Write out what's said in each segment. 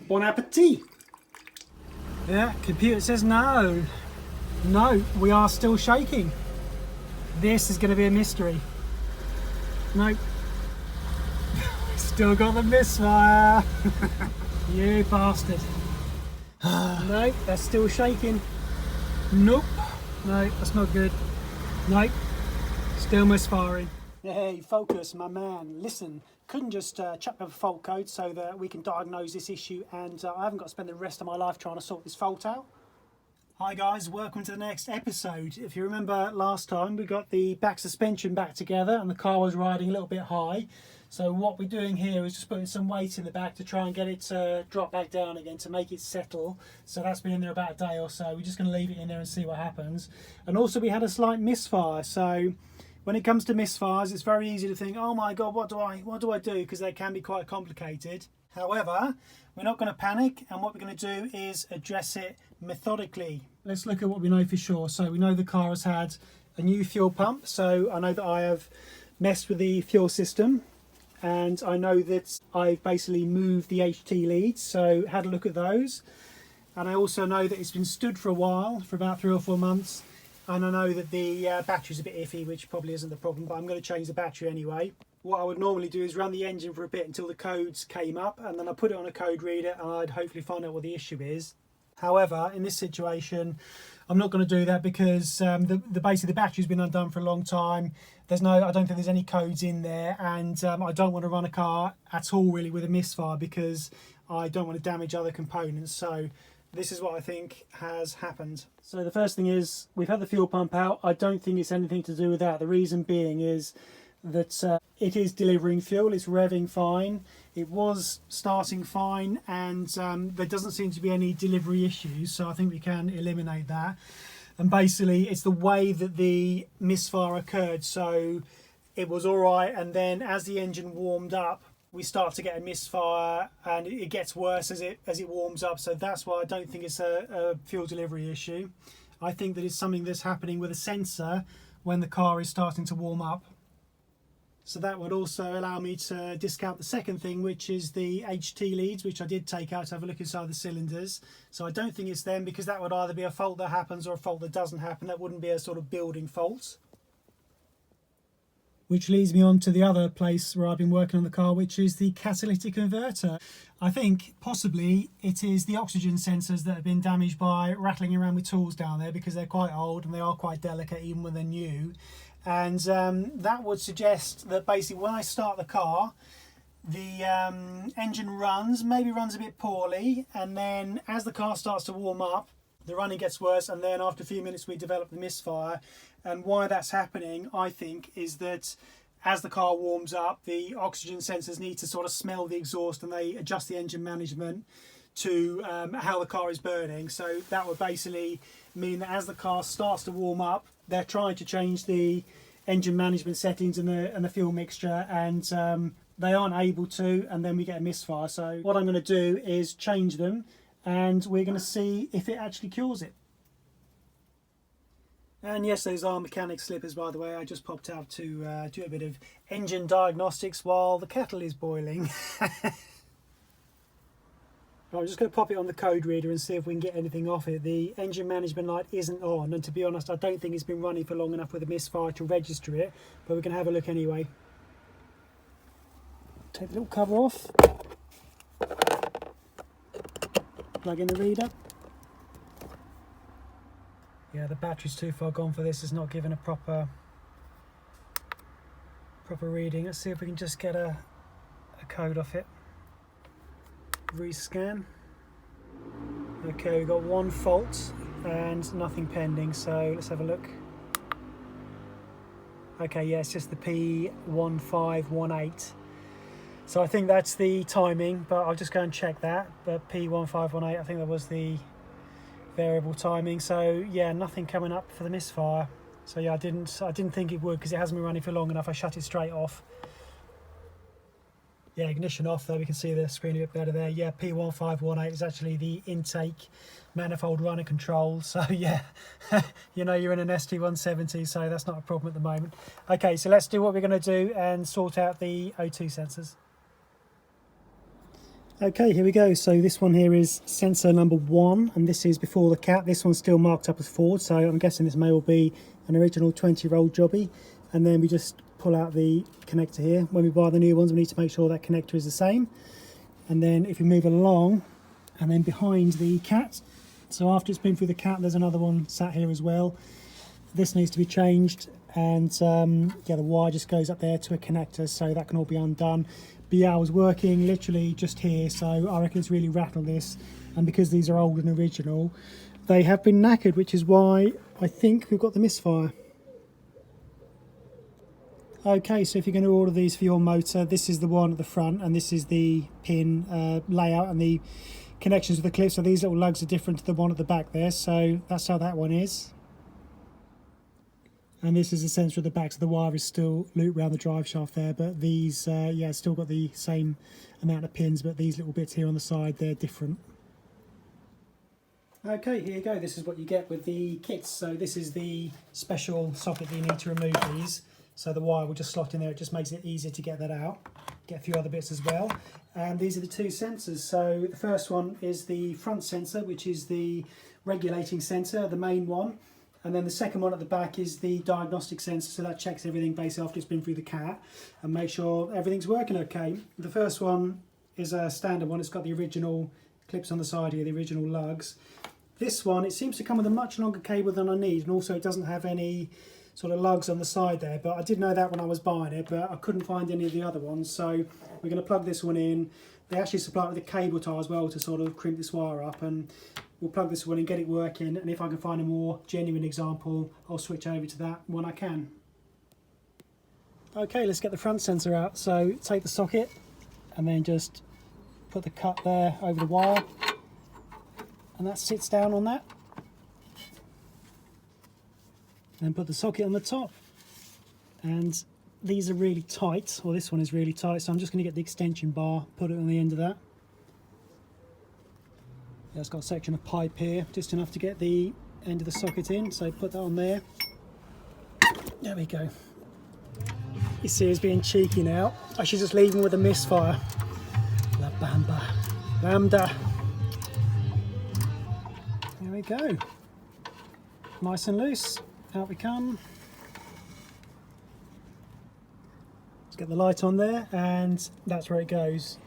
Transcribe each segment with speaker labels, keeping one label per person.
Speaker 1: Bon appetit.
Speaker 2: Yeah, computer says no. No, we are still shaking. This is going to be a mystery. Nope. Still got the misfire. You bastard. No, that's still shaking. Nope. No, that's not good. Nope. Still misfiring. Hey, focus, my man. Listen, couldn't just chuck up a fault code so that we can diagnose this issue, and I haven't got to spend the rest of my life trying to sort this fault out. Hi guys, welcome to the next episode. If you remember last time, we got the back suspension back together and the car was riding a little bit high. So what we're doing here is just putting some weight in the back to try and get it to drop back down again, to make it settle. So that's been in there about a day or so. We're just going to leave it in there and see what happens. And also we had a slight misfire. So when it comes to misfires, it's very easy to think, oh my God, what do I do? Because they can be quite complicated. However, we're not going to panic, and what we're going to do is address it methodically. Let's look at what we know for sure. So we know the car has had a new fuel pump. So I know that I have messed with the fuel system, and I know that I've basically moved the HT leads, so had a look at those. And I also know that it's been stood for a while, for about 3 or 4 months. And I know that the battery's a bit iffy, which probably isn't the problem, but I'm going to change the battery anyway. What I would normally do is run the engine for a bit until the codes came up, and then I put it on a code reader and I'd hopefully find out what the issue is. However, in this situation, I'm not going to do that because basically the battery's been undone for a long time. I don't think there's any codes in there, and I don't want to run a car at all really with a misfire because I don't want to damage other components. So this is what I think has happened. So the first thing is we've had the fuel pump out. I don't think it's anything to do with that. The reason being is that it is delivering fuel, it's revving fine, it was starting fine, and there doesn't seem to be any delivery issues, so I think we can eliminate that. And basically it's the way that the misfire occurred. So it was all right, and then as the engine warmed up, we start to get a misfire, and it gets worse as it warms up. So that's why I don't think it's a fuel delivery issue. I think that it's something that's happening with a sensor when the car is starting to warm up. So that would also allow me to discount the second thing, which is the HT leads, which I did take out to have a look inside the cylinders. So I don't think it's them, because that would either be a fault that happens or a fault that doesn't happen. That wouldn't be a sort of building fault. Which leads me on to the other place where I've been working on the car, which is the catalytic converter. I think possibly it is the oxygen sensors that have been damaged by rattling around with tools down there, because they're quite old and they are quite delicate even when they're new. And that would suggest that basically when I start the car, the engine maybe runs a bit poorly, and then as the car starts to warm up, the running gets worse, and then after a few minutes we develop the misfire. And why that's happening, I think, is that as the car warms up, the oxygen sensors need to sort of smell the exhaust, and they adjust the engine management to how the car is burning. So that would basically mean that as the car starts to warm up, they're trying to change the engine management settings and the fuel mixture, and they aren't able to, and then we get a misfire. So what I'm going to do is change them, and we're going to see if it actually cures it. And yes, those are mechanic slippers, by the way. I just popped out to do a bit of engine diagnostics while the kettle is boiling. I'm just going to pop it on the code reader and see if we can get anything off it. The engine management light isn't on, and to be honest, I don't think it's been running for long enough with a misfire to register it, but we can have a look anyway. Take the little cover off. Plug in the reader. Yeah, the battery's too far gone for this. It's not giving a proper reading. Let's see if we can just get a code off it. Rescan. Okay, we've got one fault and nothing pending, so let's have a look. Okay, yeah, it's just the P1518. So I think that's the timing, but I'll just go and check that. But P1518, I think that was the variable timing. So yeah, nothing coming up for the misfire. So yeah, I didn't think it would, because it hasn't been running for long enough. I shut it straight off. Yeah, ignition off though, we can see the screen a bit better there. Yeah, P1518 is actually the intake manifold runner control. So yeah, you know you're in an ST170, so that's not a problem at the moment. Okay, so let's do what we're going to do and sort out the O2 sensors. Okay, here we go. So this one here is sensor number 1, and this is before the cat. This one's still marked up as Ford, so I'm guessing this may well be an original 20-year-old jobby. And then we just pull out the connector here. When we buy the new ones, we need to make sure that connector is the same. And then if we move along, and then behind the cat, so after it's been through the cat, there's another one sat here as well. This needs to be changed, and yeah, the wire just goes up there to a connector, so that can all be undone. But yeah, I was working literally just here, so I reckon it's really rattled this. And because these are old and original, they have been knackered, which is why I think we've got the misfire. Okay, so if you're going to order these for your motor, this is the one at the front, and this is the pin layout and the connections with the clips. So these little lugs are different to the one at the back there, so that's how that one is. And this is the sensor at the back, so the wire is still looped around the drive shaft there, but these, yeah, still got the same amount of pins, but these little bits here on the side, they're different. Okay, here you go. This is what you get with the kits. So this is the special socket that you need to remove these. So the wire will just slot in there. It just makes it easier to get that out. Get a few other bits as well. And these are the two sensors. So the first one is the front sensor, which is the regulating sensor, the main one. And then the second one at the back is the diagnostic sensor, so that checks everything basically after it's been through the cat and make sure everything's working okay. The first one is a standard one. It's got the original clips on the side here, the original lugs. This one, it seems to come with a much longer cable than I need, and also it doesn't have any sort of lugs on the side there, but I did know that when I was buying it, but I couldn't find any of the other ones, so we're going to plug this one in. They actually supply it with a cable tie as well to sort of crimp this wire up, and we'll plug this one in, get it working, and if I can find a more genuine example, I'll switch over to that when I can. Okay, let's get the front sensor out. So take the socket and then just put the cut there over the wire, and that sits down on that. Then put the socket on the top, and these are really tight, or this one is really tight, so I'm just going to get the extension bar, put it on the end of that. Yeah, it's got a section of pipe here, just enough to get the end of the socket in, so put that on there. There we go. You see it's being cheeky now. I should just leave him with a misfire. La bamba. Lambda. There we go. Nice and loose. Out we come. Let's get the light on there, and that's where it goes.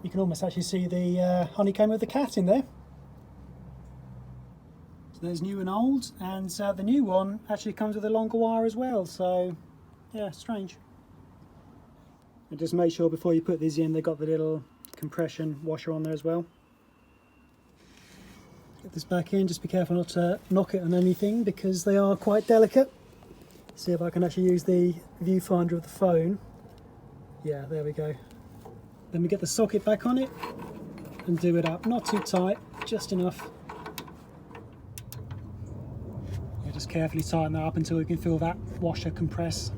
Speaker 2: You can almost actually see the honeycomb of the cat in there. So there's new and old, and the new one actually comes with a longer wire as well, so yeah, strange. And just make sure before you put these in, they've got the little compression washer on there as well. Get this back in, just be careful not to knock it on anything because they are quite delicate. See if I can actually use the viewfinder of the phone. Yeah, there we go. Then we get the socket back on it and do it up. Not too tight, just enough. Yeah, just carefully tighten that up until you can feel that washer compress.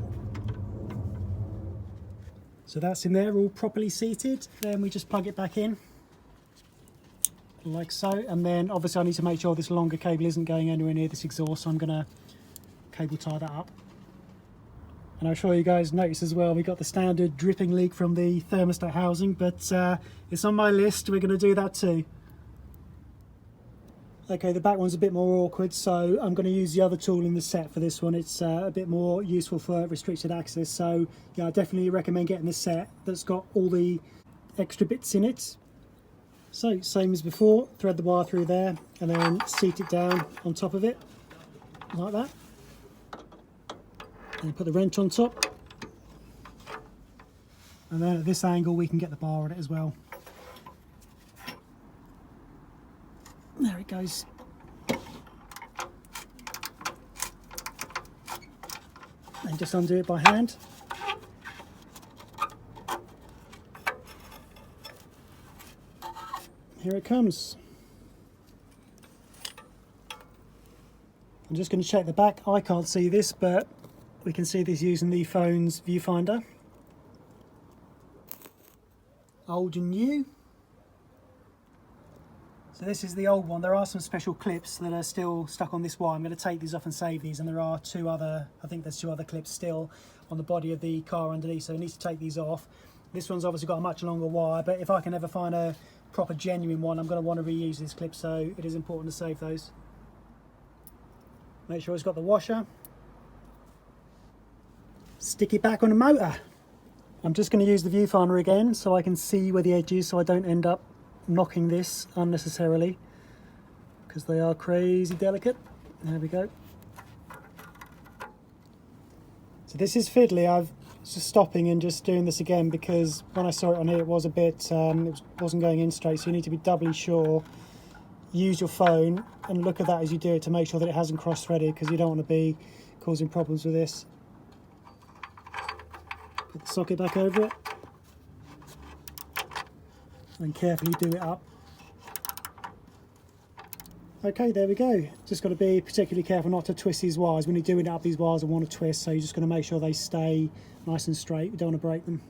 Speaker 2: So that's in there, all properly seated. Then we just plug it back in, like so. And then obviously I need to make sure this longer cable isn't going anywhere near this exhaust, so I'm going to cable tie that up. And I'm sure you guys noticed as well, we got the standard dripping leak from the thermostat housing, but it's on my list, we're going to do that too. Okay, the back one's a bit more awkward, so I'm going to use the other tool in the set for this one. It's a bit more useful for restricted access, so yeah, I definitely recommend getting the set that's got all the extra bits in it. So, same as before, thread the wire through there, and then seat it down on top of it, like that. And put the wrench on top, and then at this angle we can get the bar on it as well. There it goes. And just undo it by hand. Here it comes. I'm just going to check the back. I can't see this, but we can see this using the phone's viewfinder. old and new. So this is the old one. There are some special clips that are still stuck on this wire. I'm going to take these off and save these, and there are I think there's two other clips still on the body of the car underneath, so I need to take these off. This one's obviously got a much longer wire, but if I can ever find a proper genuine one, I'm going to want to reuse this clip, so it is important to save those. Make sure it's got the washer. Stick it back on the motor. I'm just going to use the viewfinder again so I can see where the edge is, so I don't end up knocking this unnecessarily, because they are crazy delicate. There we go. So this is fiddly. I've just stopping and just doing this again because when I saw it on here it was a bit it wasn't going in straight, so you need to be doubly sure. Use your phone and look at that as you do it to make sure that it hasn't cross-threaded, because you don't want to be causing problems with this. Put the socket back over it and carefully do it up. Okay, there we go. Just got to be particularly careful not to twist these wires. When you're doing it up, these wires will want to twist, so you're just going to make sure they stay nice and straight. You don't want to break them.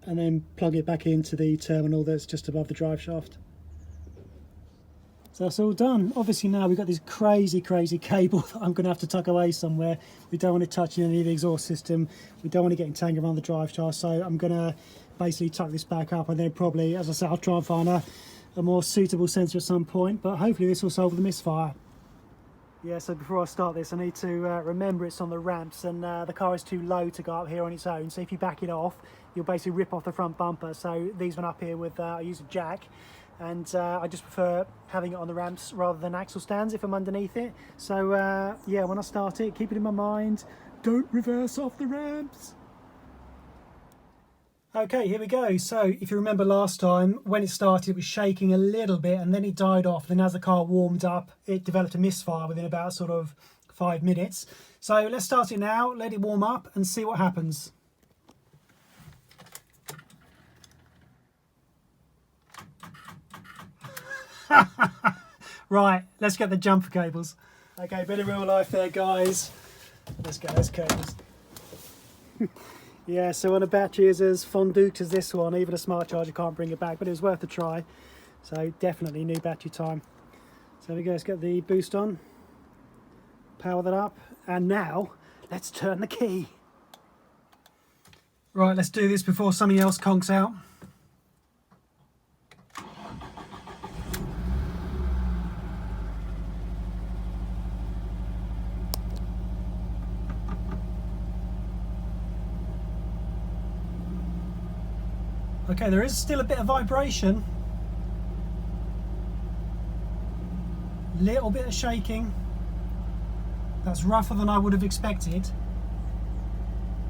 Speaker 2: And then plug it back into the terminal that's just above the drive shaft. So that's all done. Obviously now we've got this crazy cable that I'm going to have to tuck away somewhere. We don't want it touching any of the exhaust system. We don't want to get entangled around the drive shaft, so I'm going to basically tuck this back up, and then probably, as I said, I'll try and find a more suitable sensor at some point, but hopefully this will solve the misfire. Yeah, so before I start this I need to remember it's on the ramps, and the car is too low to go up here on its own, so if you back it off you'll basically rip off the front bumper. So these went up here with, I use a jack, and I just prefer having it on the ramps rather than axle stands if I'm underneath it. So yeah, when I start it, keep it in my mind, don't reverse off the ramps. Okay, here we go. So if you remember last time, when it started it was shaking a little bit and then it died off. Then as the car warmed up, it developed a misfire within about sort of 5 minutes. So let's start it now, let it warm up and see what happens. Right, let's get the jumper cables. Okay, bit of real life there, guys. Let's get those cables. Yeah, so when a battery is as fondue as this one, even a smart charger can't bring it back, but it was worth a try. So definitely new battery time. So there we go, let's get the boost on, power that up, and now let's turn the key. Right, let's do this before something else conks out. Okay, there is still a bit of vibration, little bit of shaking. That's rougher than I would have expected,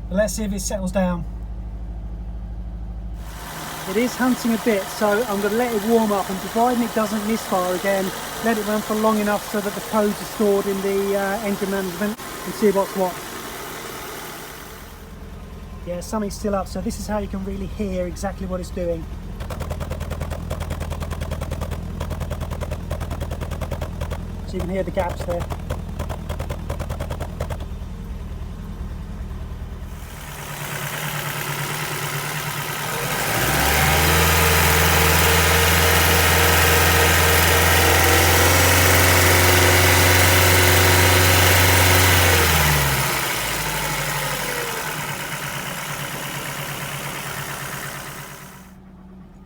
Speaker 2: but let's see if it settles down. It is hunting a bit, so I'm going to let it warm up, and providing it doesn't misfire again, let it run for long enough so that the codes are stored in the engine management, and see what's what. Yeah, something's still up, so this is how you can really hear exactly what it's doing. So you can hear the gaps there.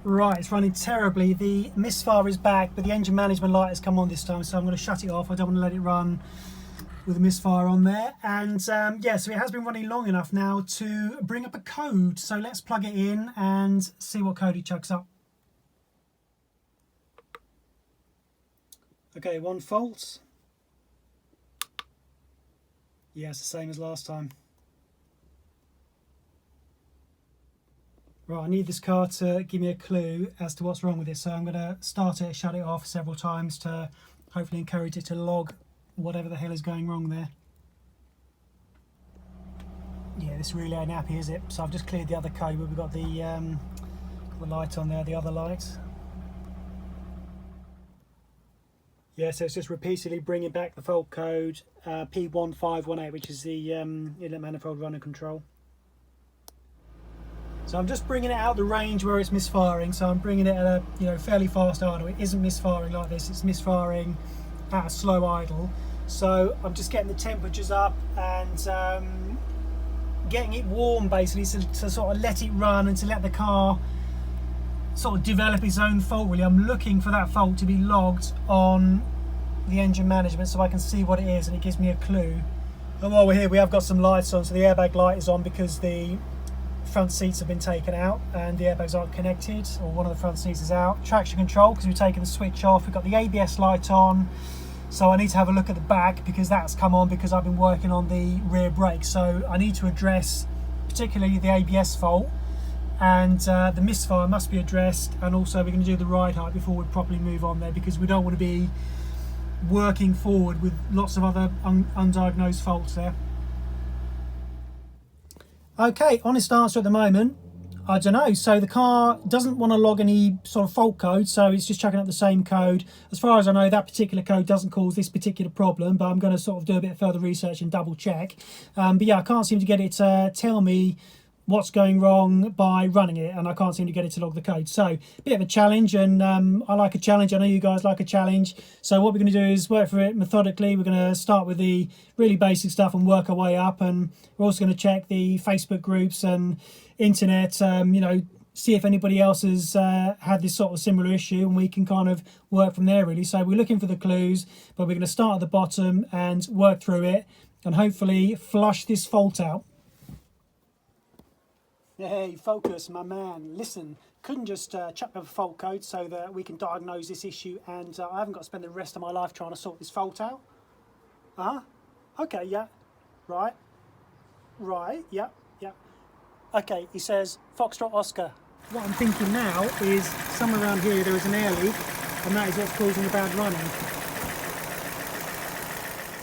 Speaker 2: Right, it's running terribly. The misfire is back, but the engine management light has come on this time, so I'm going to shut it off. I don't want to let it run with the misfire on there. And yeah, so it has been running long enough now to bring up a code. So let's plug it in and see what code it chucks up. Okay, 1 fault. Yeah, it's the same as last time. Right, I need this car to give me a clue as to what's wrong with it, so I'm going to start it, shut it off several times to hopefully encourage it to log whatever the hell is going wrong there. Yeah, this really ain't happy, is it? So I've just cleared the other code, but we've got the light on there, the other light. Yeah, so it's just repeatedly bringing back the fault code P1518, which is the inlet manifold runner control. So I'm just bringing it out the range where it's misfiring. So I'm bringing it at a fairly fast idle. It isn't misfiring like this. It's misfiring at a slow idle. So I'm just getting the temperatures up and getting it warm basically to sort of let it run and to let the car sort of develop its own fault really. I'm looking for that fault to be logged on the engine management so I can see what it is and it gives me a clue. And while we're here we have got some lights on, so the airbag light is on because the front seats have been taken out and the airbags aren't connected, or one of the front seats is out. Traction control because we've taken the switch off. We've got the ABS light on, so I need to have a look at the back because that's come on because I've been working on the rear brake. So I need to address particularly the ABS fault, and the misfire must be addressed, and also we're going to do the ride height before we properly move on there because we don't want to be working forward with lots of other undiagnosed faults there. Okay, honest answer at the moment, I don't know. So the car doesn't want to log any sort of fault code, so it's just chucking up the same code. As far as I know, that particular code doesn't cause this particular problem, but I'm going to sort of do a bit of further research and double check. But yeah, I can't seem to get it to tell me what's going wrong by running it, and I can't seem to get it to log the code. So a bit of a challenge, and I like a challenge. I know you guys like a challenge. So what we're going to do is work for it methodically. We're going to start with the really basic stuff and work our way up, and we're also going to check the Facebook groups and internet, see if anybody else has had this sort of similar issue, and we can kind of work from there really. So we're looking for the clues, but we're going to start at the bottom and work through it and hopefully flush this fault out. Hey, focus, my man. Listen, couldn't just chuck up a fault code so that we can diagnose this issue, and I haven't got to spend the rest of my life trying to sort this fault out. Okay, yeah. Right, yeah. Okay, he says Foxtrot Oscar. What I'm thinking now is somewhere around here there is an air leak, and that is what's causing the bad running.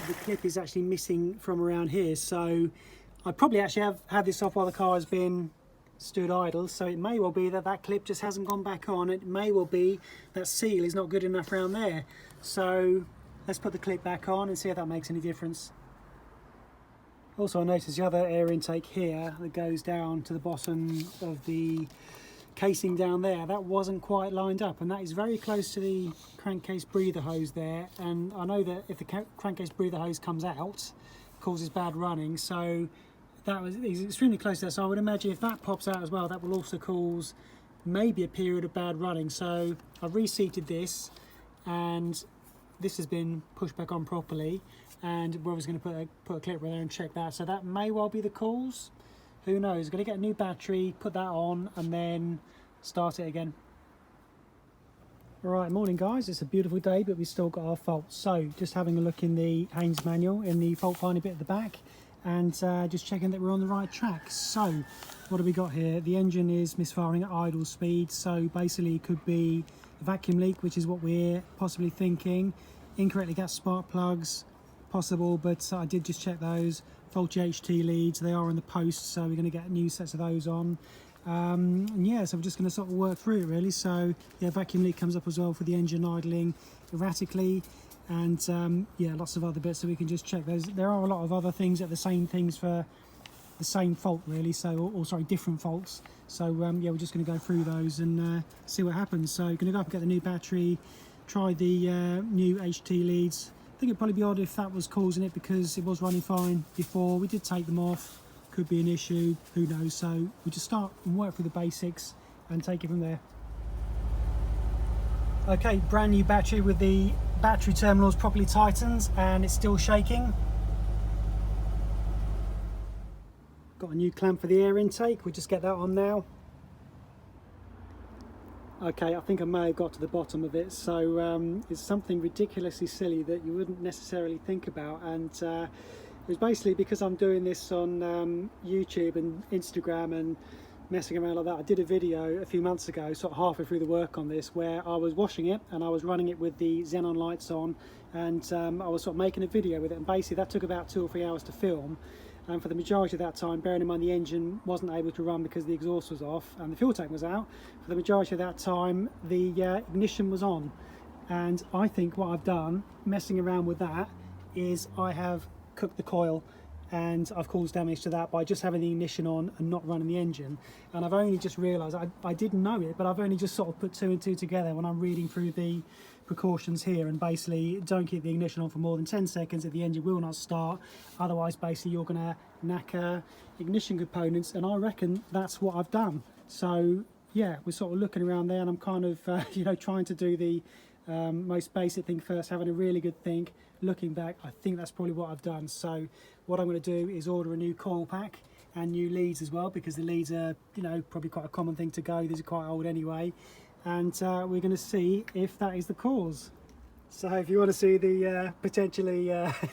Speaker 2: The clip is actually missing from around here, so I probably actually have had this off while the car has been stood idle, so it may well be that that clip just hasn't gone back on. It may well be that seal is not good enough around there. So let's put the clip back on and see if that makes any difference. Also, I noticed the other air intake here that goes down to the bottom of the casing down there, that wasn't quite lined up, and that is very close to the crankcase breather hose there, and I know that if the crankcase breather hose comes out, it causes bad running, so that is extremely close there. So I would imagine if that pops out as well, that will also cause maybe a period of bad running. So I've reseated this, and this has been pushed back on properly, and we're just going to put a clip right there and check that. So that may well be the cause. Who knows? Going to get a new battery, put that on, and then start it again. Right, morning guys. It's a beautiful day, but we've still got our faults. So just having a look in the Haynes manual in the fault finding bit at the back, and just checking that we're on the right track. So what have we got here? The engine is misfiring at idle speed, so basically it could be a vacuum leak, which is what we're possibly thinking. Incorrectly gas spark plugs, possible, but I did just check those. Faulty HT leads, they are in the post, so we're going to get new sets of those on. Yeah, so we're just going to sort of work through it really. So yeah, vacuum leak comes up as well for the engine idling erratically, and yeah, lots of other bits, so we can just check those. There are a lot of other things that are the same things for the same fault really, so or sorry, different faults. So yeah, we're just going to go through those and see what happens. So going to go up and get the new battery, try the new HT leads. I think it'd probably be odd if that was causing it, because it was running fine before. We did take them off, could be an issue, who knows. So we just start and work through the basics and take it from there. Okay, brand new battery with the battery terminals properly tightened, and it's still shaking. Got a new clamp for the air intake, we'll just get that on now. Okay, I think I may have got to the bottom of it. So it's something ridiculously silly that you wouldn't necessarily think about, and it was basically because I'm doing this on YouTube and Instagram and messing around like that. I did a video a few months ago, sort of halfway through the work on this, where I was washing it and I was running it with the xenon lights on, and I was sort of making a video with it, and basically that took about 2 or 3 hours to film. And for the majority of that time, bearing in mind the engine wasn't able to run because the exhaust was off and the fuel tank was out, for the majority of that time the ignition was on. And I think what I've done, messing around with that, is I have cooked the coil, and I've caused damage to that by just having the ignition on and not running the engine. And I've only just realised, I didn't know it, but I've only just sort of put 2 and 2 together when I'm reading through the precautions here. And basically, don't keep the ignition on for more than 10 seconds if the engine will not start. Otherwise, basically, you're going to knacker ignition components, and I reckon that's what I've done. So yeah, we're sort of looking around there, and I'm kind of you know, trying to do the most basic thing first, having a really good think. Looking back, I think that's probably what I've done. So what I'm going to do is order a new coil pack and new leads as well, because the leads are, you know, probably quite a common thing to go. These are quite old anyway, and we're going to see if that is the cause. So if you want to see the potentially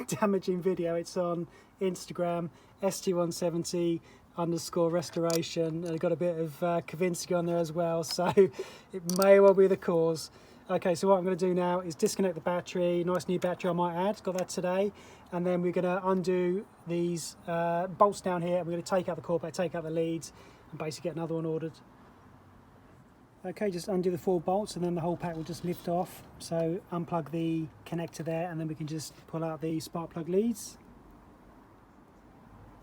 Speaker 2: damaging video, it's on Instagram, st170_restoration. I've got a bit of Kavinsky on there as well, so it may well be the cause. Okay, so what I'm going to do now is disconnect the battery. Nice new battery, I might add. Got that today. And then we're going to undo these bolts down here, and we're going to take out the coil pack, take out the leads, and basically get another one ordered. Okay, just undo the 4 bolts, and then the whole pack will just lift off. So unplug the connector there, and then we can just pull out the spark plug leads.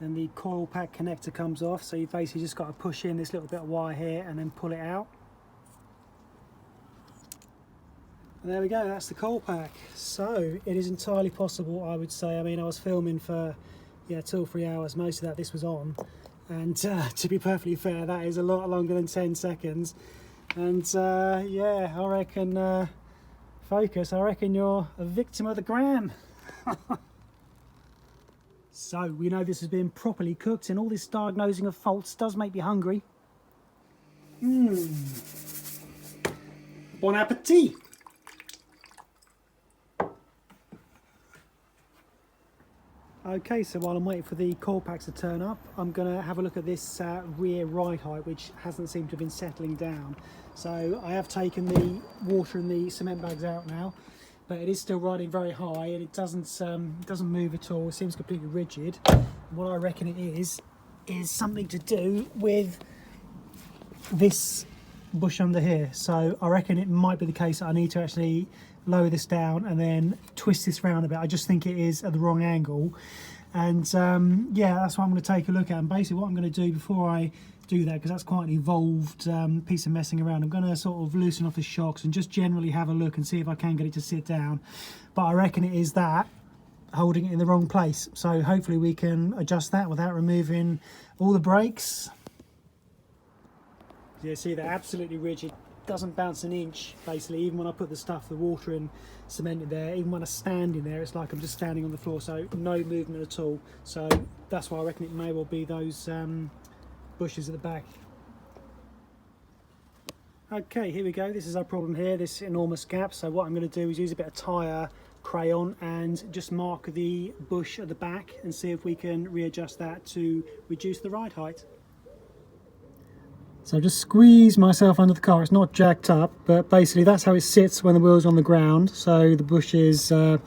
Speaker 2: Then the coil pack connector comes off, so you've basically just got to push in this little bit of wire here and then pull it out. And there we go, that's the coil pack. So it is entirely possible, I would say. I mean, I was filming for 2 or 3 hours, most of that this was on, and to be perfectly fair, that is a lot longer than 10 seconds. And yeah, I reckon Focus, I reckon you're a victim of the gram. So we know this has been properly cooked, and all this diagnosing of faults does make me hungry.
Speaker 1: Bon appetit!
Speaker 2: Okay, so while I'm waiting for the coil packs to turn up, I'm going to have a look at this rear ride height, which hasn't seemed to have been settling down. So I have taken the water and the cement bags out now, but it is still riding very high, and it doesn't move at all. It seems completely rigid. And what I reckon it is something to do with this bush under here. So I reckon it might be the case that I need to actually lower this down and then twist this round a bit. I just think it is at the wrong angle, and yeah, that's what I'm going to take a look at. And basically what I'm going to do before I do that, because that's quite an involved piece of messing around, I'm going to sort of loosen off the shocks and just generally have a look and see if I can get it to sit down. But I reckon it is that holding it in the wrong place, so hopefully we can adjust that without removing all the brakes. Yeah, see, they're absolutely rigid. Doesn't bounce an inch, basically. Even when I put the stuff, the water and cement in there, even when I stand in there, it's like I'm just standing on the floor, so no movement at all. So that's why I reckon it may well be those bushes at the back. Okay, here we go. This is our problem here, this enormous gap. So what I'm going to do is use a bit of tyre crayon and just mark the bush at the back and see if we can readjust that to reduce the ride height. So just squeeze myself under the car. It's not jacked up, but basically that's how it sits when the wheel's on the ground. So the bush is sort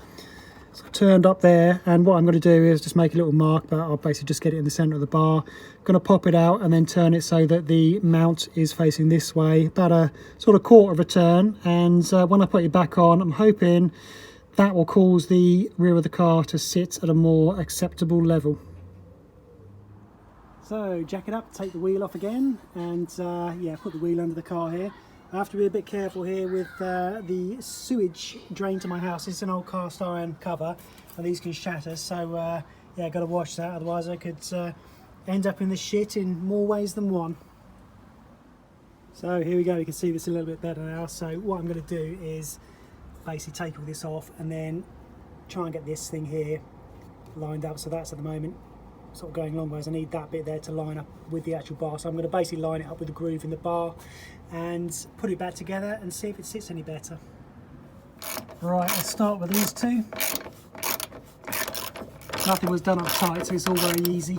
Speaker 2: of turned up there, and what I'm going to do is just make a little mark, but I'll basically just get it in the centre of the bar. I'm going to pop it out and then turn it so that the mount is facing this way, about a sort of quarter of a turn. And when I put it back on, I'm hoping that will cause the rear of the car to sit at a more acceptable level. So jack it up, take the wheel off again, and yeah, put the wheel under the car here. I have to be a bit careful here with the sewage drain to my house. It's an old cast iron cover, and these can shatter, so yeah, got to wash that, otherwise I could end up in the shit in more ways than one. So here we go, you can see this a little bit better now. So what I'm going to do is basically take all this off and then try and get this thing here lined up. So that's at the moment sort of going longways. I need that bit there to line up with the actual bar, so I'm going to basically line it up with the groove in the bar and put it back together and see if it sits any better. Right, let's start with these two. Nothing was done up tight, so it's all very easy.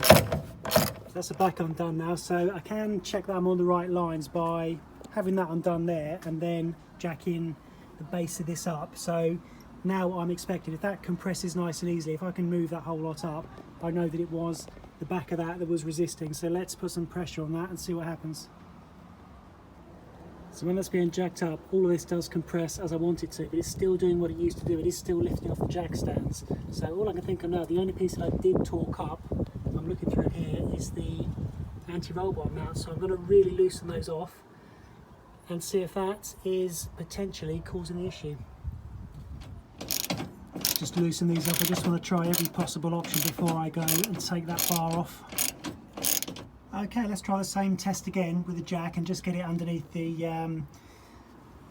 Speaker 2: That's the back undone now, so I can check that I'm on the right lines by having that undone there and then jacking the base of this up. So now I'm expecting, if that compresses nice and easily, if I can move that whole lot up, I know that it was the back of that was resisting. So let's put some pressure on that and see what happens. So when that's being jacked up, all of this does compress as I want it to, but it's still doing what it used to do. It is still lifting off the jack stands. So all I can think of now, the only piece that I did torque up, I'm looking through here, is the anti-roll bar mount. So I'm going to really loosen those off and see if that is potentially causing the issue. Just loosen these up. I just want to try every possible option before I go and take that bar off. Okay, let's try the same test again with the jack and just get it underneath the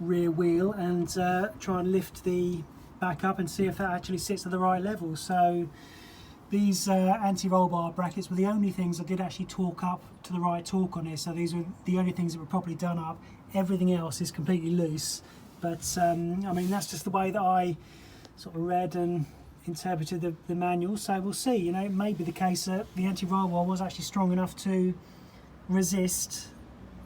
Speaker 2: rear wheel and try and lift the back up and see if that actually sits at the right level. So these anti-roll bar brackets were the only things I did actually torque up to the right torque on here. So these were the only things that were properly done up. Everything else is completely loose. But I mean, that's just the way that I sort of read and interpreted the manual, so we'll see. You know, it may be the case that the anti-roll bar was actually strong enough to resist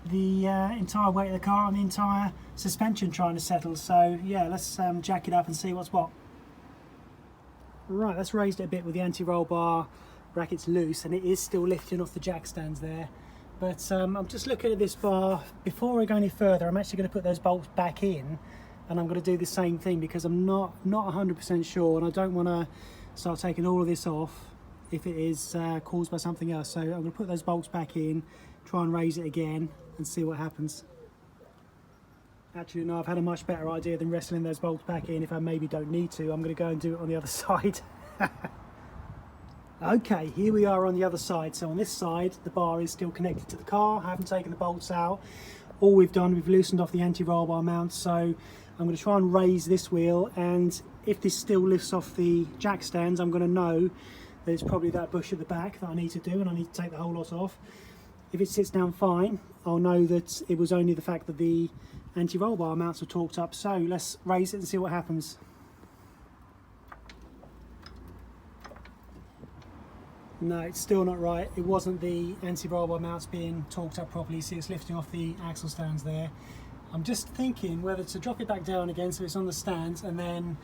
Speaker 2: the entire weight of the car and the entire suspension trying to settle. So yeah, let's jack it up and see what's what. Right, let's raise it a bit with the anti-roll bar brackets loose, and it is still lifting off the jack stands there. But I'm just looking at this bar. Before I go any further, I'm actually going to put those bolts back in, and I'm going to do the same thing because I'm not 100% sure, and I don't want to start taking all of this off if it is caused by something else. So I'm going to put those bolts back in, try and raise it again and see what happens. Actually no, I've had a much better idea than wrestling those bolts back in. If I maybe don't need to, I'm going to go and do it on the other side. Okay, here we are on the other side. So on this side the bar is still connected to the car. I haven't taken the bolts out. All we've done, we've loosened off the anti-roll bar mount. So I'm going to try and raise this wheel, and if this still lifts off the jack stands, I'm going to know that it's probably that bush at the back that I need to do, and I need to take the whole lot off. If it sits down fine, I'll know that it was only the fact that the anti-roll bar mounts were torqued up. So let's raise it and see what happens. No, it's still not right. It wasn't the anti-roll bar mounts being torqued up properly. See, it's lifting off the axle stands there. I'm just thinking whether to drop it back down again so it's on the stands and then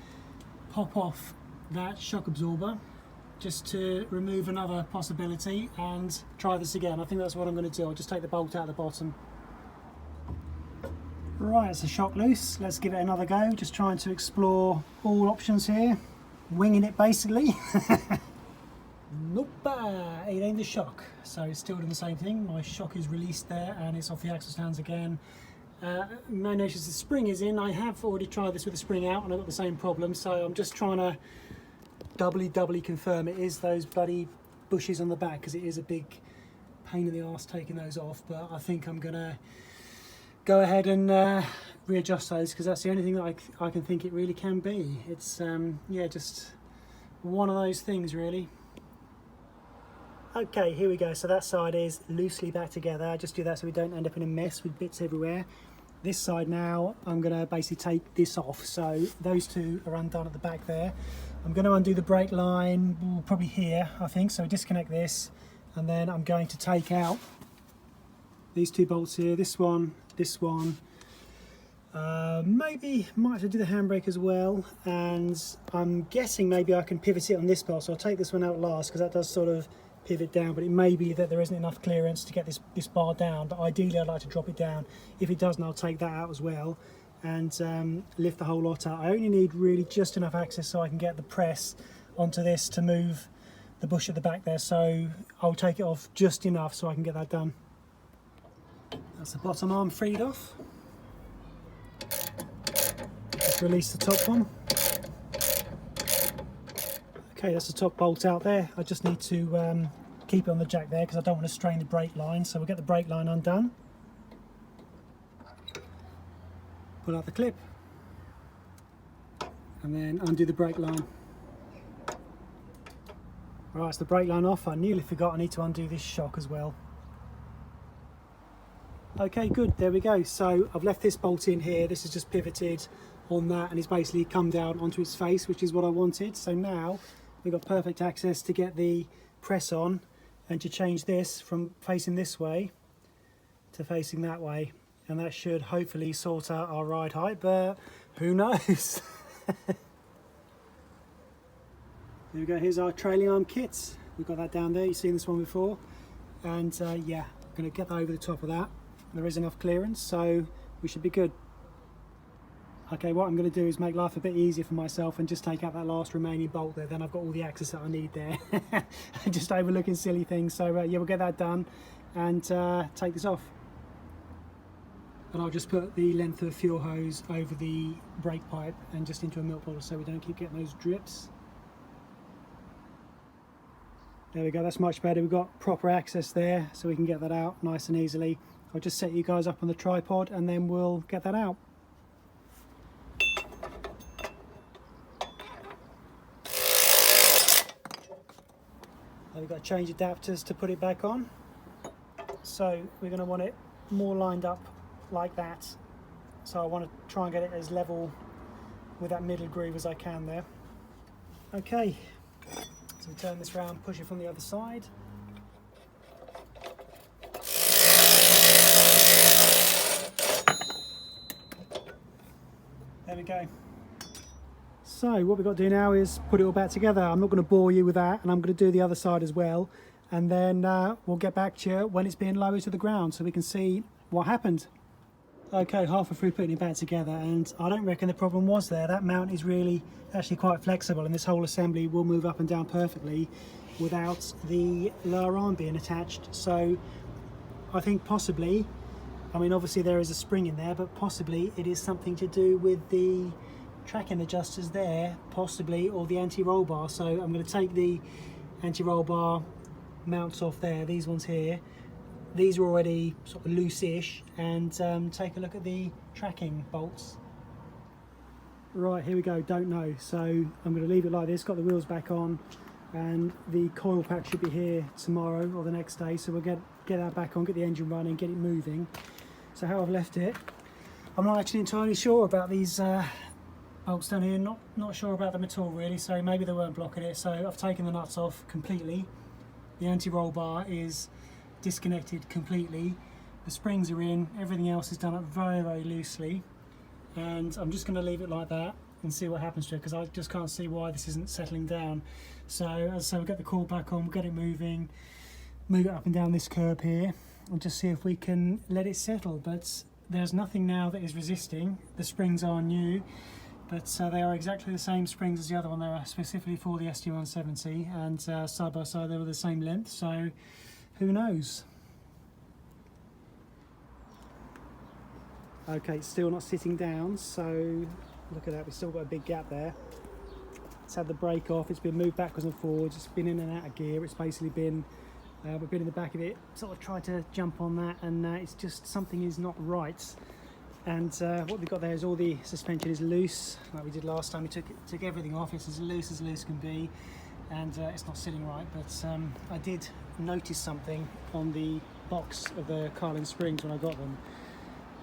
Speaker 2: pop off that shock absorber just to remove another possibility and try this again. I think that's what I'm going to do. I'll just take the bolt out the bottom. Right, it's a shock loose. Let's give it another go. Just trying to explore all options here. Winging it basically. Nope, it ain't the shock. So it's still doing the same thing. My shock is released there and it's off the axle stands again. My notice the spring is in. I have already tried this with the spring out and I've got the same problem, so I'm just trying to doubly confirm it is those bloody bushes on the back, because it is a big pain in the arse taking those off. But I think I'm gonna go ahead and readjust those, because that's the only thing that I can think it really can be. It's yeah, just one of those things really. Okay, here we go. So that side is loosely back together. I just do that so we don't end up in a mess with bits everywhere. This side now, I'm going to basically take this off. So those two are undone at the back there. I'm going to undo the brake line, probably here, I think. So disconnect this, and then I'm going to take out these two bolts here. This one. Maybe might have to do the handbrake as well. And I'm guessing maybe I can pivot it on this bar. So I'll take this one out last, because that does sort of pivot down, but it may be that there isn't enough clearance to get this bar down, but ideally I'd like to drop it down. If it doesn't, I'll take that out as well and lift the whole lot out. I only need really just enough access so I can get the press onto this to move the bush at the back there, so I'll take it off just enough so I can get that done. That's the bottom arm freed off. Just release the top one. Okay, that's the top bolt out there. I just need to keep it on the jack there because I don't want to strain the brake line. So we'll get the brake line undone. Pull out the clip. And then undo the brake line. Right, it's the brake line off. I nearly forgot I need to undo this shock as well. Okay, good, there we go. So I've left this bolt in here. This is just pivoted on that and it's basically come down onto its face, which is what I wanted. So now we've got perfect access to get the press on and to change this from facing this way to facing that way, and that should hopefully sort out our ride height, but who knows. There we go, here's our trailing arm kit. We've got that down there, you've seen this one before, and yeah, I'm going to get that over the top of that. There is enough clearance, so we should be good. Okay, what I'm going to do is make life a bit easier for myself and just take out that last remaining bolt there. Then I've got all the access that I need there. Just overlooking silly things. So yeah, we'll get that done and take this off. And I'll just put the length of the fuel hose over the brake pipe and just into a milk bottle so we don't keep getting those drips. There we go, that's much better. We've got proper access there so we can get that out nice and easily. I'll just set you guys up on the tripod and then we'll get that out. We've got to change adapters to put it back on. So we're going to want it more lined up like that. So I want to try and get it as level with that middle groove as I can there. Okay, so we turn this round, push it from the other side. There we go. So what we've got to do now is put it all back together. I'm not going to bore you with that, and I'm going to do the other side as well, and then we'll get back to you when it's being lowered to the ground so we can see what happened. Okay, halfway through putting it back together, and I don't reckon the problem was there. That mount is really actually quite flexible, and this whole assembly will move up and down perfectly without the lower arm being attached. So I think possibly, I mean obviously there is a spring in there, but possibly it is something to do with the tracking adjusters there, possibly, or the anti-roll bar. So I'm going to take the anti-roll bar mounts off there, these ones here. These are already sort of loose-ish, and take a look at the tracking bolts. Right, here we go, don't know. So I'm going to leave it like this, got the wheels back on, and the coil pack should be here tomorrow or the next day, so we'll get that back on, get the engine running, get it moving. So how I've left it, I'm not actually entirely sure about these bolts down here, not sure about them at all really, so maybe they weren't blocking it. So I've taken the nuts off completely. The anti-roll bar is disconnected completely. The springs are in, everything else is done up very, very loosely, and I'm just going to leave it like that and see what happens to it, because I just can't see why this isn't settling down. So as I say, we'll get the coil back on, we'll get it moving, move it up and down this curb here, and just see if we can let it settle. But there's nothing now that is resisting. The springs are new, but they are exactly the same springs as the other one. They are specifically for the SD170, and side by side they were the same length, so who knows. Okay, it's still not sitting down, so look at that, we've still got a big gap there. It's had the brake off, it's been moved backwards and forwards, it's been in and out of gear, it's basically been, we've been in the back of it, sort of tried to jump on that, and it's just something is not right. And what we've got there is all the suspension is loose, like we did last time. We took everything off, it's as loose can be, and it's not sitting right. But I did notice something on the box of the Carlin springs when I got them,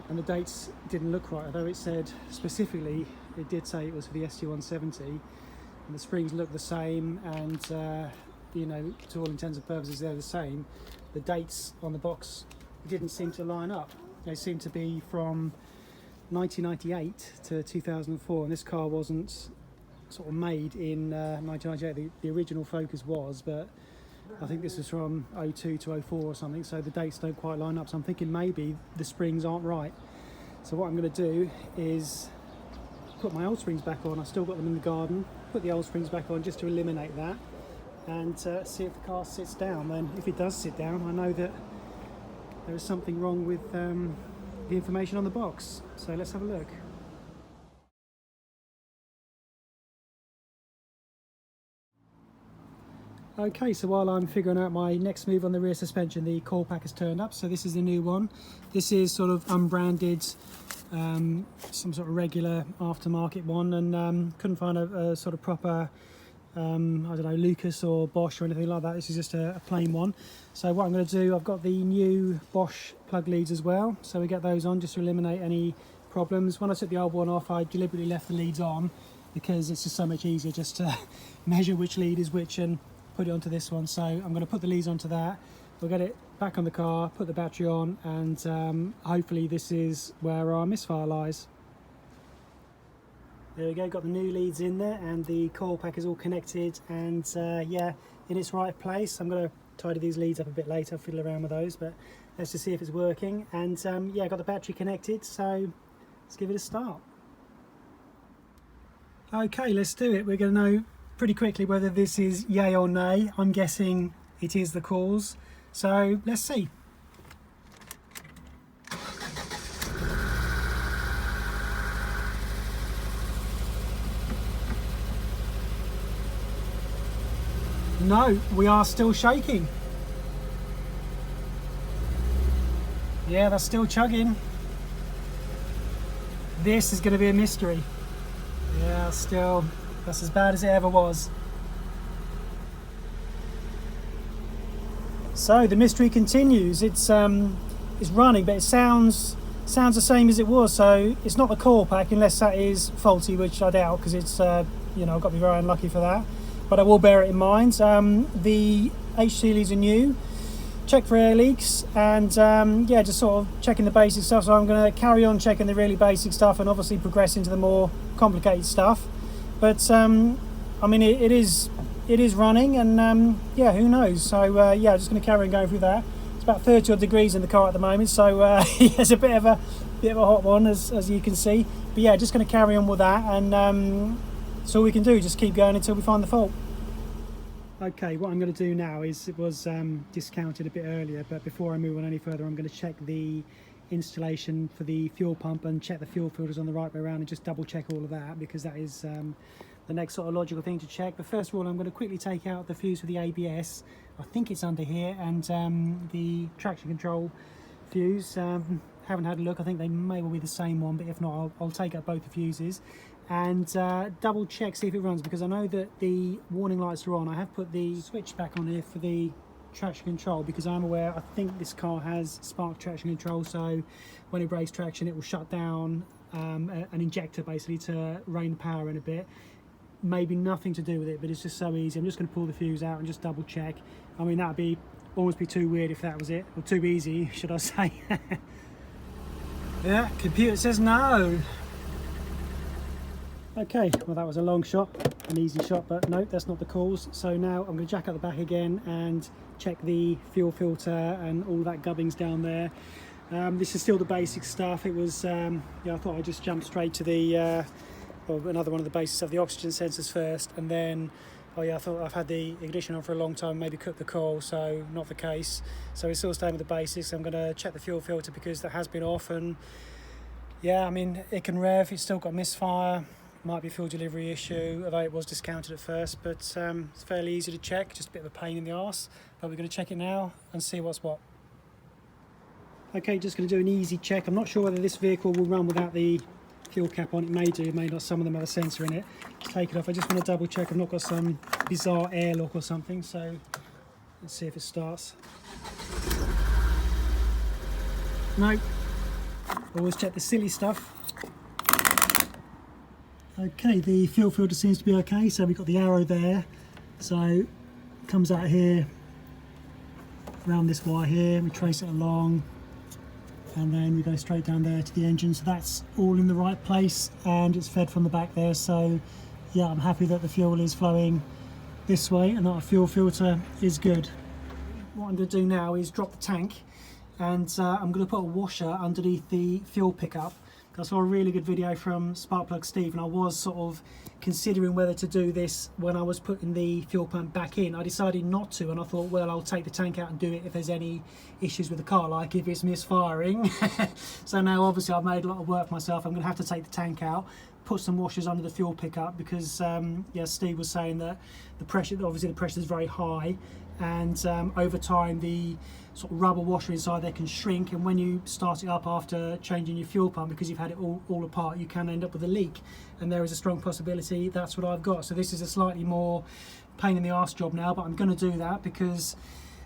Speaker 2: and the dates didn't look right, although it said specifically, it did say it was for the SD170, and the springs look the same, and you know, to all intents and purposes they're the same. The dates on the box didn't seem to line up. They seem to be from 1998 to 2004, and this car wasn't sort of made in 1998. The original Focus was, but I think this was from 02 to 04 or something, so the dates don't quite line up. So I'm thinking maybe the springs aren't right. So what I'm going to do is put my old springs back on. I've still got them in the garden. Put the old springs back on just to eliminate that, and see if the car sits down. Then if it does sit down, I know that there is something wrong with the information on the box. So let's have a look. Okay, so while I'm figuring out my next move on the rear suspension, the coil pack has turned up. So this is the new one. This is sort of unbranded, some sort of regular aftermarket one, and couldn't find a sort of proper I don't know, Lucas or Bosch or anything like that. This is just a plain one. So what I'm going to do, I've got the new Bosch plug leads as well, so we get those on just to eliminate any problems. When I took the old one off, I deliberately left the leads on because it's just so much easier just to measure which lead is which and put it onto this one. So I'm going to put the leads onto that, we'll get it back on the car, put the battery on, and hopefully this is where our misfire lies. There we go, got the new leads in there, and the coil pack is all connected and yeah, in its right place. I'm going to tidy these leads up a bit later, fiddle around with those, but let's just see if it's working. And yeah, I got the battery connected, so let's give it a start. Okay, let's do it. We're going to know pretty quickly whether this is yay or nay. I'm guessing it is the cause, so let's see. No, we are still shaking. Yeah, that's still chugging. This is going to be a mystery. Yeah, still, that's as bad as it ever was. So the mystery continues. It's running, but it sounds the same as it was. So it's not the coil pack, unless that is faulty, which I doubt, because it's you know, I've got to be very unlucky for that. But I will bear it in mind. The H seals are new. Check for air leaks, and yeah, just sort of checking the basic stuff. So I'm going to carry on checking the really basic stuff, and obviously progress into the more complicated stuff. But I mean, it is running, and yeah, who knows? So yeah, just going to carry on going through that. It's about 30 odd degrees in the car at the moment, so it's a bit of a hot one, as you can see. But yeah, just going to carry on with that, and that's all we can do. Just keep going until we find the fault. Okay, what I'm going to do now is, it was discounted a bit earlier, but before I move on any further, I'm going to check the installation for the fuel pump and check the fuel filters on the right way around, and just double check all of that, because that is the next sort of logical thing to check. But first of all, I'm going to quickly take out the fuse for the ABS. I think it's under here, and the traction control fuse. Haven't had a look. I think they may well be the same one, but if not, I'll take out both the fuses and double check, see if it runs, because I know that the warning lights are on. I have put the switch back on here for the traction control, because I'm aware, I think this car has spark traction control, so when it breaks traction it will shut down an injector basically to rein power in a bit. Maybe nothing to do with it, but it's just so easy. I'm just going to pull the fuse out and just double check. I mean, that would almost be too weird if that was it, or too easy, should I say. Yeah, computer says no. Okay, well that was a long shot, an easy shot, but no, that's not the cause. So now I'm going to jack up the back again and check the fuel filter and all that gubbins down there. This is still the basic stuff. It was, yeah, I thought I'd just jump straight to the, well, another one of the basics of the oxygen sensors first, and then, oh yeah, I thought I've had the ignition on for a long time, maybe cooked the coil, so not the case. So we're still staying with the basics. I'm going to check the fuel filter, because that has been off, and yeah, I mean, it can rev, it's still got misfire. Might be a fuel delivery issue, although it was discounted at first, but it's fairly easy to check, just a bit of a pain in the arse. But we're going to check it now and see what's what. Okay, just going to do an easy check. I'm not sure whether this vehicle will run without the fuel cap on. It may do, it may not. Some of them have a sensor in it. Let's take it off. I just want to double check I've not got some bizarre airlock or something, so let's see if it starts. No. Always check the silly stuff. Okay, the fuel filter seems to be okay, so we've got the arrow there, so it comes out here around this wire here, we trace it along, and then we go straight down there to the engine. So that's all in the right place, and it's fed from the back there. So yeah, I'm happy that the fuel is flowing this way and that our fuel filter is good. What I'm going to do now is drop the tank, and I'm going to put a washer underneath the fuel pickup. I saw a really good video from Sparkplug Steve, and I was sort of considering whether to do this when I was putting the fuel pump back in. I decided not to, and I thought, well, I'll take the tank out and do it if there's any issues with the car, like if it's misfiring. So now obviously I've made a lot of work myself. I'm going to have to take the tank out, put some washers under the fuel pickup, because yeah, Steve was saying that the pressure, obviously the pressure is very high, and over time the sort of rubber washer inside there can shrink, and when you start it up after changing your fuel pump, because you've had it all apart, you can end up with a leak, and there is a strong possibility that's what I've got. So this is a slightly more pain in the arse job now, but I'm going to do that because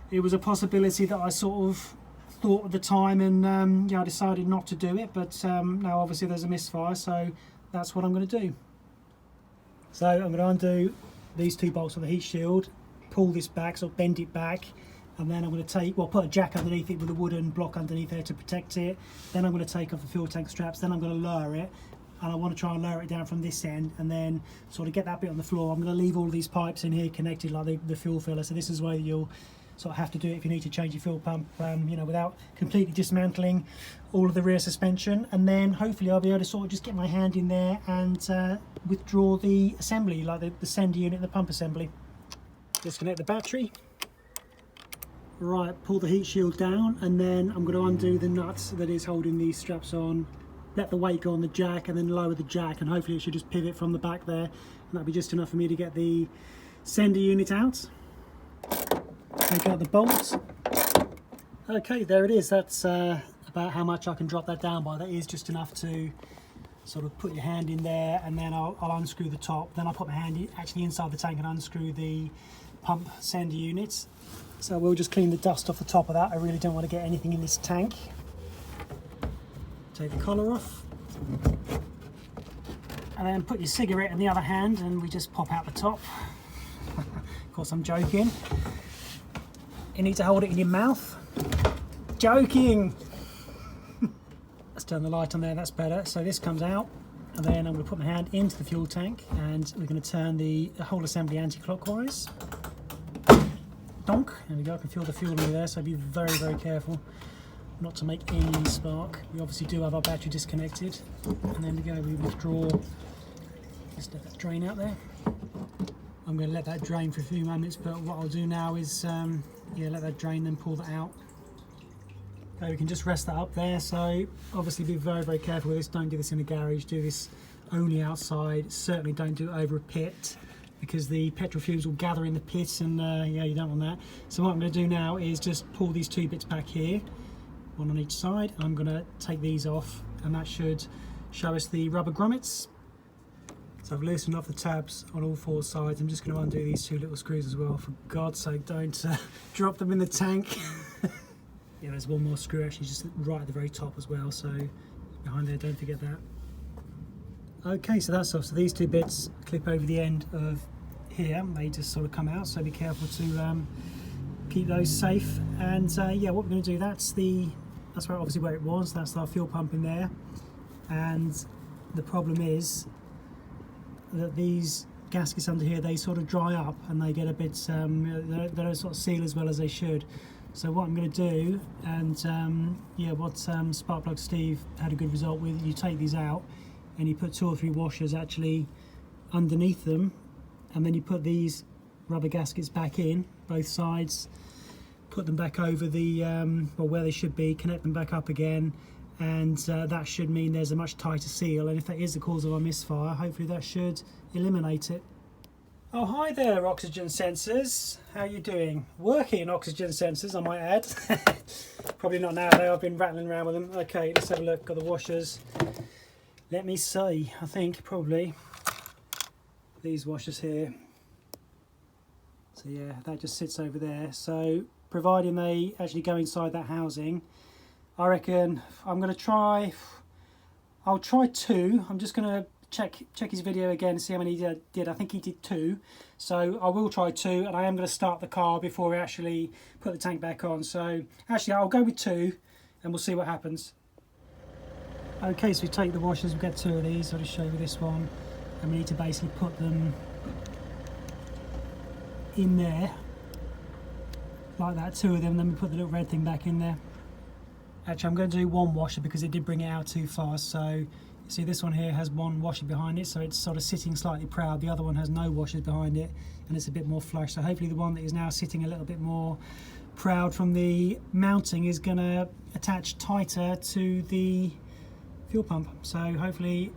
Speaker 2: it was a possibility that I sort of thought at the time, and yeah, I decided not to do it, but now obviously there's a misfire, so that's what I'm going to do. So I'm going to undo these two bolts on the heat shield, pull this back, so bend it back, and then I'm going to take, well, put a jack underneath it with a wooden block underneath there to protect it. Then I'm going to take off the fuel tank straps, then I'm going to lower it, and I want to try and lower it down from this end, and then sort of get that bit on the floor. I'm going to leave all these pipes in here connected like the fuel filler, so this is where you'll sort of have to do it if you need to change your fuel pump, you know, without completely dismantling all of the rear suspension. And then hopefully I'll be able to sort of just get my hand in there and withdraw the assembly, like the sender unit and the pump assembly. Disconnect the battery. Right, pull the heat shield down, and then I'm going to undo the nuts that is holding these straps on, let the weight go on the jack, and then lower the jack, and hopefully it should just pivot from the back there, and that'll be just enough for me to get the sender unit out. Take out the bolts. Okay, there it is. That's about how much I can drop that down by. That is just enough to sort of put your hand in there, and then I'll unscrew the top. Then I'll put my hand actually inside the tank and unscrew the pump sender unit. So we'll just clean the dust off the top of that. I really don't want to get anything in this tank. Take the collar off. And then put your cigarette in the other hand and we just pop out the top. Of course I'm joking. You need to hold it in your mouth. Joking! Let's turn the light on there, that's better. So this comes out, and then I'm going to put my hand into the fuel tank and we're going to turn the whole assembly anti-clockwise. Donk, there we go, I can feel the fuel in there, so be very, very careful not to make any spark. We obviously do have our battery disconnected, and then we withdraw, just let that drain out there. I'm going to let that drain for a few moments, but what I'll do now is yeah, let that drain, then pull that out. So we can just rest that up there. So obviously be very, very careful with this. Don't do this in a garage, do this only outside. Certainly don't do it over a pit, because the petrol fumes will gather in the pit, and yeah, you don't want that. So what I'm going to do now is just pull these two bits back here, one on each side. I'm going to take these off, and that should show us the rubber grommets. So I've loosened off the tabs on all four sides. I'm just going to undo these two little screws as well. For God's sake, don't drop them in the tank. Yeah, there's one more screw actually just right at the very top as well, so behind there, don't forget that. Okay, so that's off. So these two bits clip over the end of here. They just sort of come out, so be careful to keep those safe. And yeah, what we're going to do, that's where obviously where it was. That's our fuel pump in there. And the problem is that these gaskets under here, they sort of dry up and they get a bit, they don't sort of seal as well as they should. So what I'm going to do, and yeah, what Sparkplug Steve had a good result with, you take these out and you put 2 or 3 washers actually underneath them, and then you put these rubber gaskets back in both sides, put them back over the well, where they should be, connect them back up again, and that should mean there's a much tighter seal. And if that is the cause of our misfire, hopefully that should eliminate it. Oh, hi there, oxygen sensors. How you doing? Working oxygen sensors, I might add. Probably not now though, I've been rattling around with them. Okay, let's have a look. Got the washers. Let me see, I think probably these washers here. So yeah, that just sits over there. So providing they actually go inside that housing, I reckon I'm going to try, I'll try 2. I'm just going to check his video again and see how many he did. I think he did 2. So I will try 2, and I am going to start the car before we actually put the tank back on. So actually I'll go with 2 and we'll see what happens. Okay, so we take the washers, we get 2 of these. I'll just show you this one, and we need to basically put them in there like that, 2 of them, then we put the little red thing back in there. Actually I'm going to do 1 washer because it did bring it out too fast. So you see this one here has 1 washer behind it, so it's sort of sitting slightly proud. The other one has no washers behind it and it's a bit more flush. So hopefully the one that is now sitting a little bit more proud from the mounting is going to attach tighter to the fuel pump. So hopefully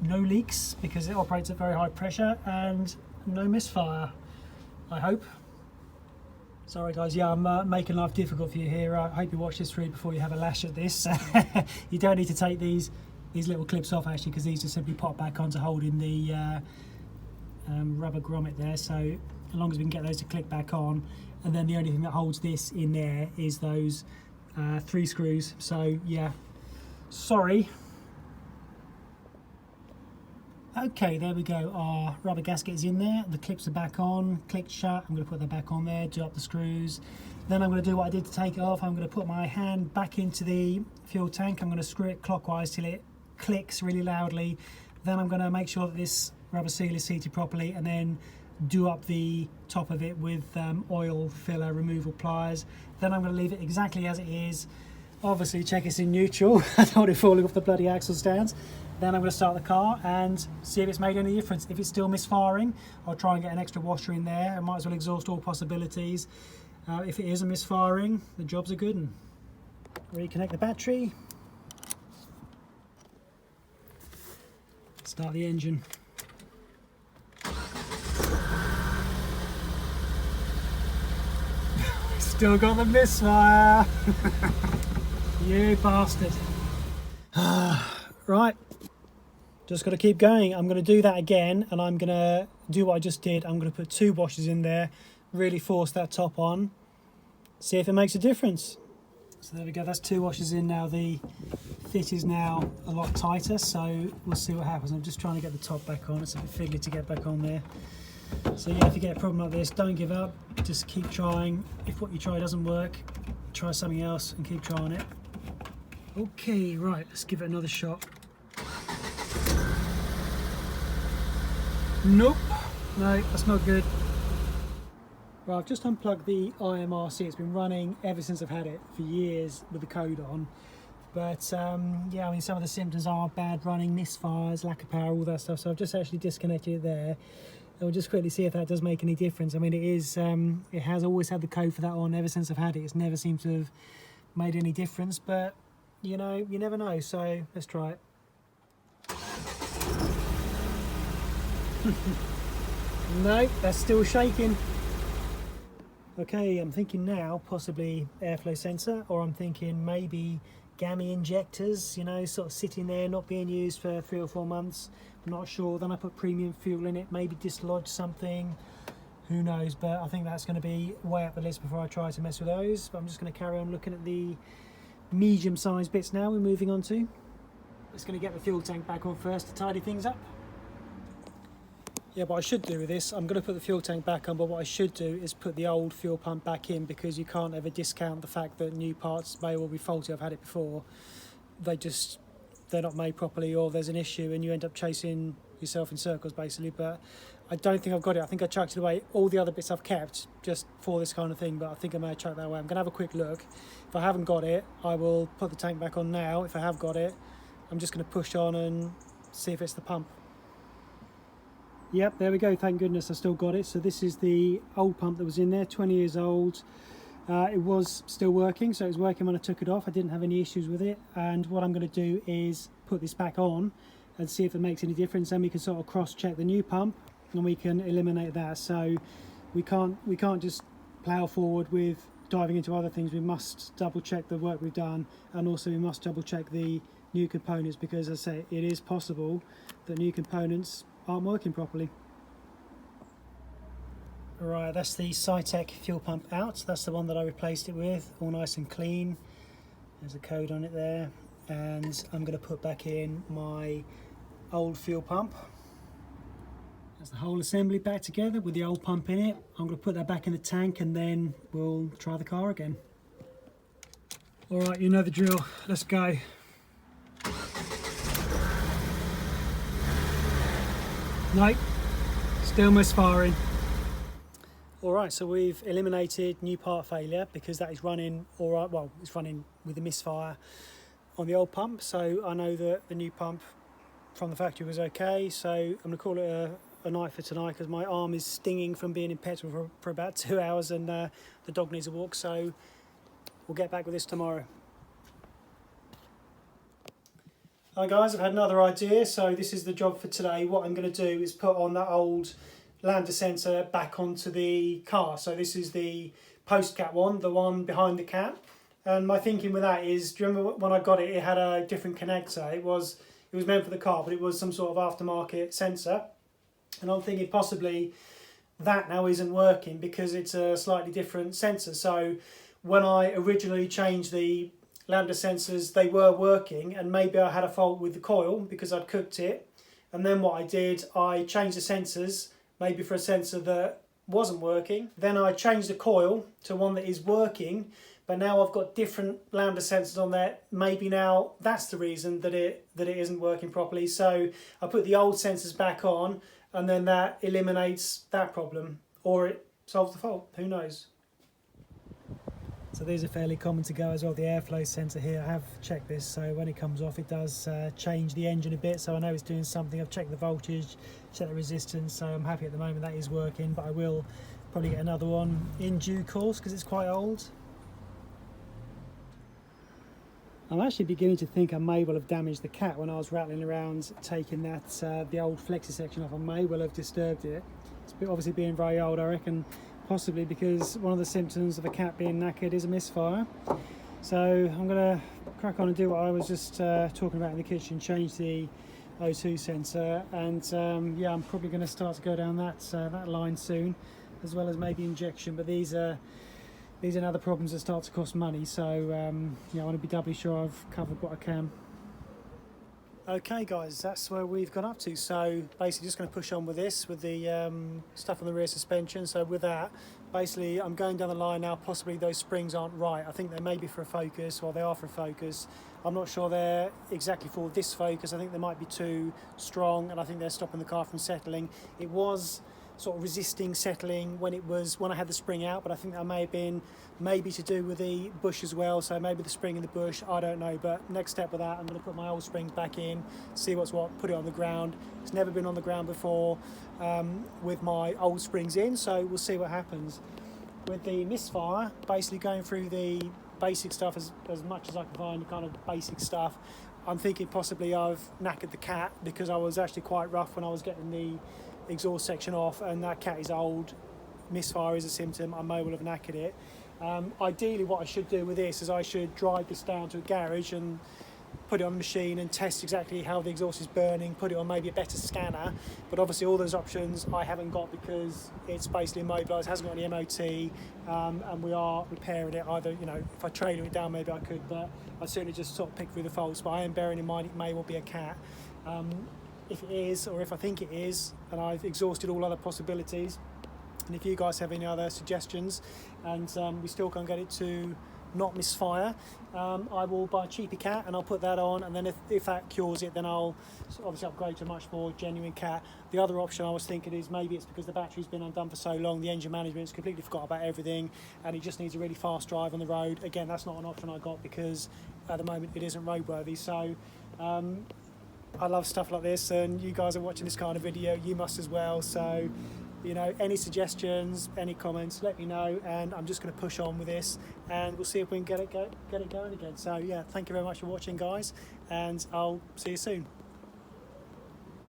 Speaker 2: no leaks, because it operates at very high pressure, and no misfire, I hope. Sorry guys, yeah, I'm making life difficult for you here. I hope you watch this through before you have a lash at this. You don't need to take these little clips off actually, because these just simply pop back on to hold in the rubber grommet there. So as long as we can get those to click back on, and then the only thing that holds this in there is those 3 screws. So yeah, sorry. Okay, there we go. Our rubber gasket is in there. The clips are back on, clicked shut. I'm going to put that back on there, do up the screws. Then I'm going to do what I did to take it off. I'm going to put my hand back into the fuel tank. I'm going to screw it clockwise till it clicks really loudly. Then I'm going to make sure that this rubber seal is seated properly, and then do up the top of it with oil filler removal pliers. Then I'm going to leave it exactly as it is. Obviously check it's in neutral. I don't want it falling off the bloody axle stands. Then I'm going to start the car and see if it's made any difference. If it's still misfiring, I'll try and get an extra washer in there. I might as well exhaust all possibilities. If it isn't misfiring, the job's a good one. Reconnect the battery. Start the engine. Still got the misfire. You bastard. Right, just got to keep going. I'm going to do that again, and I'm going to do what I just did. I'm going to put 2 washers in there, really force that top on, see if it makes a difference. So there we go, that's 2 washers in now. The fit is now a lot tighter, so we'll see what happens. I'm just trying to get the top back on. It's a bit fiddly to get back on there. So yeah, if you get a problem like this, don't give up, just keep trying. If what you try doesn't work, try something else and keep trying it. Okay, right, let's give it another shot. Nope, no, that's not good. Right, I've just unplugged the IMRC. It's been running ever since I've had it for years with the code on. But yeah, I mean, some of the symptoms are bad running, misfires, lack of power, all that stuff. So I've just actually disconnected it there. And we'll just quickly see if that does make any difference. I mean, it has always had the code for that on ever since I've had it. It's never seemed to have made any difference, but you know, you never know. So let's try it. No, that's still shaking. Okay, I'm thinking now possibly airflow sensor, or I'm thinking maybe gammy injectors, you know, sort of sitting there not being used for 3 or 4 months. I'm not sure. Then I put premium fuel in it, maybe dislodge something, who knows. But I think that's going to be way up the list before I try to mess with those. But I'm just going to carry on looking at the medium sized bits now we're moving on to. Just going to get the fuel tank back on first to tidy things up. Yeah, what I should do with this, I'm going to put the fuel tank back on, but what I should do is put the old fuel pump back in, because you can't ever discount the fact that new parts may well be faulty. I've had it before. They're not made properly, or there's an issue and you end up chasing yourself in circles basically. But I don't think I've got it. I think I chucked it away. All the other bits I've kept just for this kind of thing, but I think I may have chucked that away. I'm going to have a quick look. If I haven't got it, I will put the tank back on now. If I have got it, I'm just going to push on and see if it's the pump. Yep, there we go, thank goodness I still got it. So this is the old pump that was in there, 20 years old. It was still working, so it was working when I took it off. I didn't have any issues with it. And what I'm going to do is put this back on and see if it makes any difference. Then we can sort of cross-check the new pump and we can eliminate that. So we can't just plough forward with diving into other things. We must double-check the work we've done, and also we must double-check the new components, because as I say, it is possible that new components aren't working properly. Right, that's the Cytec fuel pump out. That's the one that I replaced it with, all nice and clean. There's a code on it there. And I'm going to put back in my old fuel pump. That's the whole assembly back together with the old pump in it. I'm going to put that back in the tank and then we'll try the car again. Alright, you know the drill. Let's go. Nope, still misfiring. Alright, so we've eliminated new part failure, because that is running alright. Well, it's running with a misfire on the old pump, so I know that the new pump from the factory was okay. So I'm going to call it a night for tonight, because my arm is stinging from being in petrol for about 2 hours, and the dog needs a walk, so we'll get back with this tomorrow. Hi guys, I've had another idea. So this is the job for today. What I'm going to do is put on that old lambda sensor back onto the car. So this is the post cap one, the one behind the cap. And my thinking with that is, do you remember when I got it, it had a different connector. It was meant for the car, but it was some sort of aftermarket sensor. And I'm thinking possibly that now isn't working because it's a slightly different sensor. So when I originally changed the lambda sensors, they were working, and maybe I had a fault with the coil because I'd cooked it. And then what I did, I changed the sensors, maybe for a sensor that wasn't working. Then I changed the coil to one that is working, but now I've got different lambda sensors on there. Maybe now that's the reason that it isn't working properly. So I put the old sensors back on, and then that eliminates that problem, or it solves the fault, who knows. So these are fairly common to go as well. The airflow sensor here, I have checked this, so when it comes off it does change the engine a bit, so I know it's doing something. I've checked the voltage, checked the resistance, so I'm happy at the moment that is working, but I will probably get another one in due course because it's quite old. I'm actually beginning to think I may well have damaged the cat when I was rattling around taking that the old flexi section off. I may well have disturbed it. It's obviously being very old, I reckon, possibly because one of the symptoms of a cat being knackered is a misfire. So I'm going to crack on and do what I was just talking about in the kitchen, change the O2 sensor, and yeah, I'm probably going to start to go down that line soon, as well as maybe injection, but these are now the problems that start to cost money, so yeah, I want to be doubly sure I've covered what I can. Okay guys, that's where we've got up to. So basically just going to push on with this, with the stuff on the rear suspension. So with that, basically I'm going down the line now. Possibly those springs aren't right. I think they may be for a Focus, or they are for a Focus. I'm not sure they're exactly for this Focus. I think they might be too strong, and I think they're stopping the car from settling. It was sort of resisting settling when I had the spring out, but I think that may have been maybe to do with the bush as well, so maybe the spring in the bush, I don't know. But next step with that, I'm going to put my old springs back in, see what's what, put it on the ground. It's never been on the ground before with my old springs in, so we'll see what happens. With the Misfire, basically going through the basic stuff as much as I can find, kind of basic stuff. I'm thinking possibly I've knackered the cat, because I was actually quite rough when I was getting the exhaust section off, and that cat is old. Misfire is a symptom. I may well have knackered it. Ideally what I should do with this is I should drive this down to a garage and put it on the machine and test exactly how the exhaust is burning, put it on maybe a better scanner, but obviously all those options I haven't got because it's basically immobilised, hasn't got any MOT, and we are repairing it. Either, you know, if I trailer it down maybe I could, but I certainly just sort of pick through the faults. But I am bearing in mind it may well be a cat. If it is, or if I think it is, and I've exhausted all other possibilities, and if you guys have any other suggestions and we still can't get it to not misfire, I will buy a cheaper cat and I'll put that on, and then if that cures it, then I'll obviously upgrade to a much more genuine cat. The other option I was thinking is maybe it's because the battery's been undone for so long, the engine management's completely forgot about everything, and it just needs a really fast drive on the road. Again, that's not an option I got because at the moment it isn't roadworthy. So I love stuff like this, and you guys are watching this kind of video, you must as well. So, you know, any suggestions, any comments, let me know, and I'm just going to push on with this, and we'll see if we can get it going again. So yeah, thank you very much for watching, guys, and I'll see you soon.